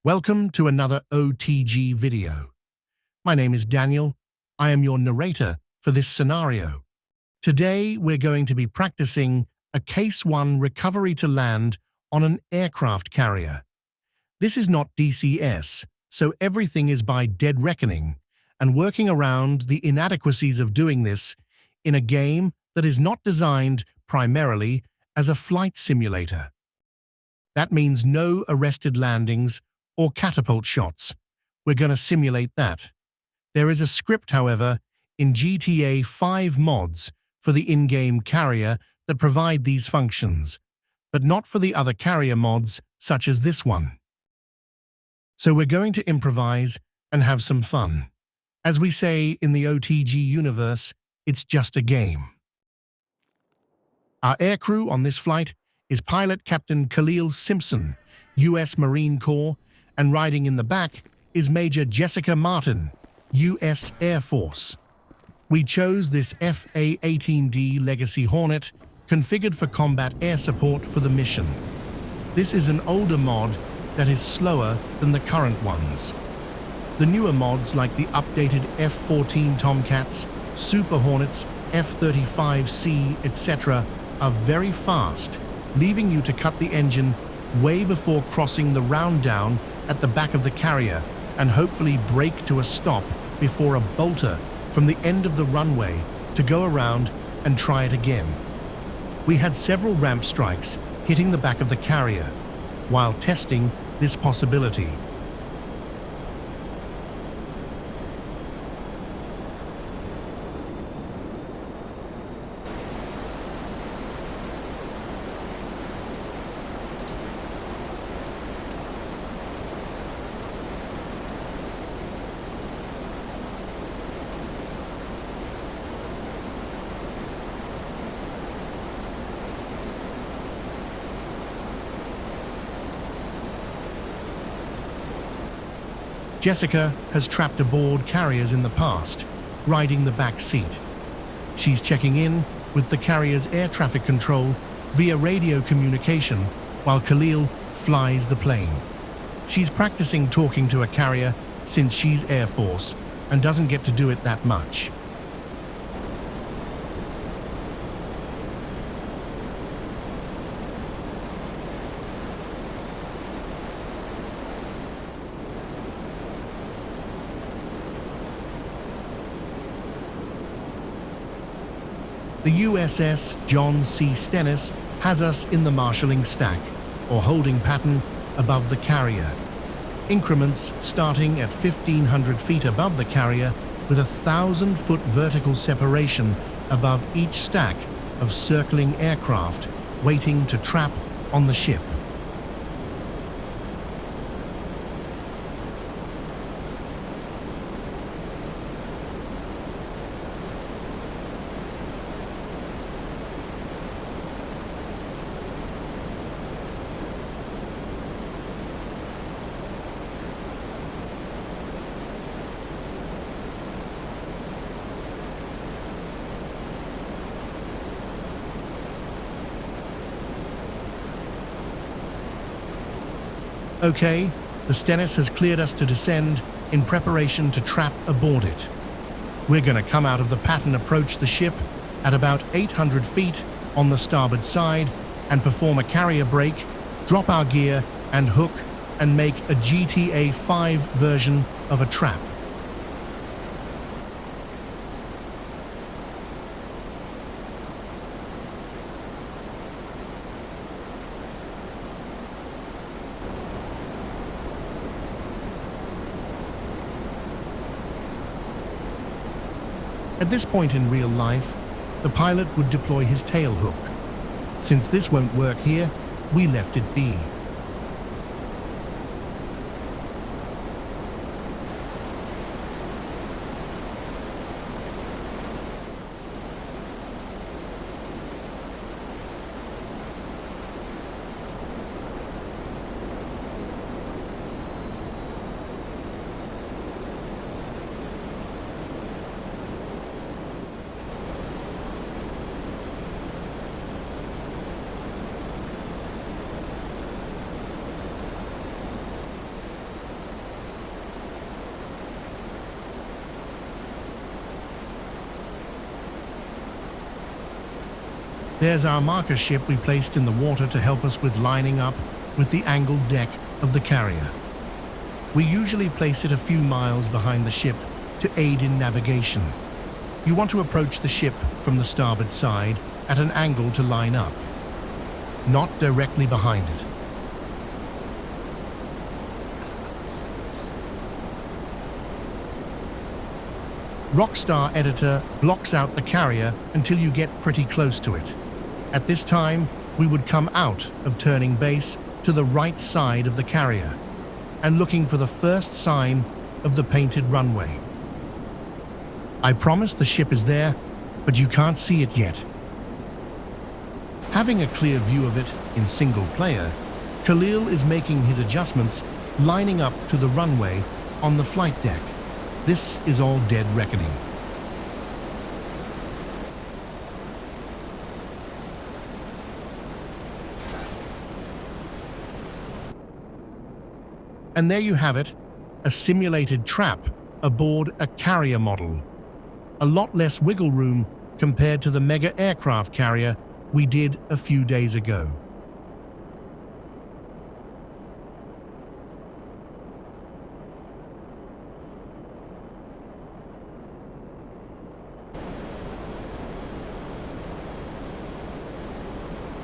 Welcome to another OTG video. My name is Daniel. I am your narrator for this scenario. Today we're going to be practicing a Case 1 recovery to land on an aircraft carrier. This is not DCS, so everything is by dead reckoning and working around the inadequacies of doing this in a game that is not designed primarily as a flight simulator. That means no arrested landings or catapult shots. We're going to simulate that. There is a script, however, in GTA 5 mods for the in-game carrier that provide these functions, but not for the other carrier mods such as this one. So we're going to improvise and have some fun. As we say in the OTG universe, it's just a game. Our aircrew on this flight is Pilot Captain Khalil Simpson, U.S. Marine Corps, and riding in the back is Major Jessica Martin, U.S. Air Force. We chose this FA-18D Legacy Hornet, configured for combat air support for the mission. This is an older mod that is slower than the current ones. The newer mods like the updated F-14 Tomcats, Super Hornets, F-35C, etc. are very fast, leaving you to cut the engine way before crossing the round down at the back of the carrier and hopefully brake to a stop before a bolter from the end of the runway to go around and try it again. We had several ramp strikes hitting the back of the carrier while testing this possibility. Jessica has trapped aboard carriers in the past, riding the back seat. She's checking in with the carrier's air traffic control via radio communication while Khalil flies the plane. She's practicing talking to a carrier since she's Air Force and doesn't get to do it that much. The USS John C. Stennis has us in the marshalling stack, or holding pattern, above the carrier. Increments starting at 1,500 feet above the carrier with 1,000-foot vertical separation above each stack of circling aircraft waiting to trap on the ship. Okay, the Stennis has cleared us to descend in preparation to trap aboard it. We're going to come out of the pattern, approach the ship at about 800 feet on the starboard side and perform a carrier brake, drop our gear and hook and make a GTA 5 version of a trap. At this point in real life, the pilot would deploy his tail hook. Since this won't work here, we left it be. There's our marker ship we placed in the water to help us with lining up with the angled deck of the carrier. We usually place it a few miles behind the ship to aid in navigation. You want to approach the ship from the starboard side at an angle to line up, not directly behind it. Rockstar Editor blocks out the carrier until you get pretty close to it. At this time, we would come out of turning base to the right side of the carrier and looking for the first sign of the painted runway. I promise the ship is there, but you can't see it yet. Having a clear view of it in single player, Khalil is making his adjustments, lining up to the runway on the flight deck. This is all dead reckoning. And there you have it, a simulated trap aboard a carrier model. A lot less wiggle room compared to the mega aircraft carrier we did a few days ago.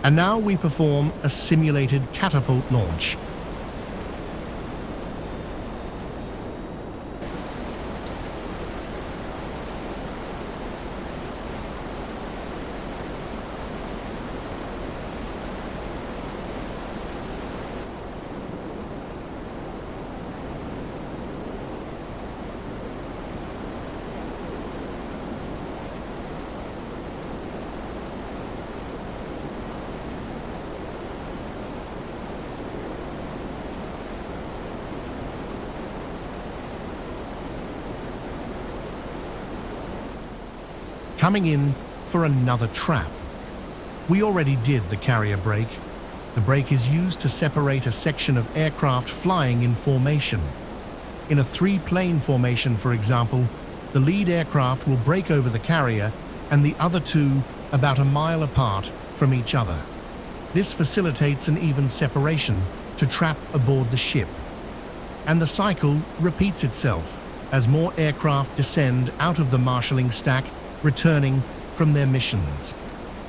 And now we perform a simulated catapult launch. Coming in for another trap. We already did the carrier brake. The brake is used to separate a section of aircraft flying in formation. In a three-plane formation, for example, the lead aircraft will brake over the carrier and the other two about a mile apart from each other. This facilitates an even separation to trap aboard the ship. And the cycle repeats itself as more aircraft descend out of the marshalling stack, returning from their missions.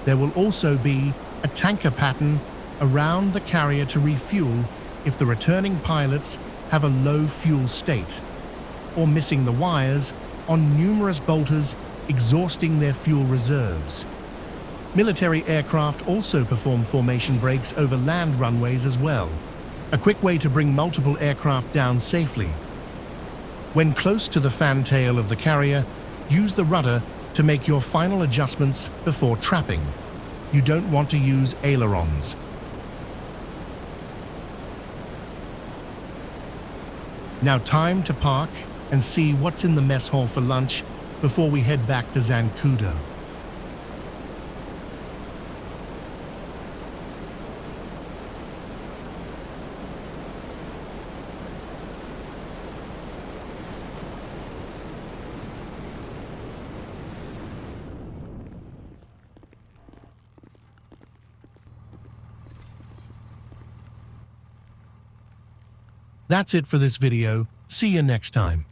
There will also be a tanker pattern around the carrier to refuel if the returning pilots have a low fuel state, or missing the wires on numerous bolters, exhausting their fuel reserves. Military aircraft also perform formation brakes over land runways as well, a quick way to bring multiple aircraft down safely. When close to the fantail of the carrier, use the rudder to make your final adjustments before trapping. You don't want to use ailerons. Now time to park and see what's in the mess hall for lunch before we head back to Zancudo. That's it for this video. See you next time.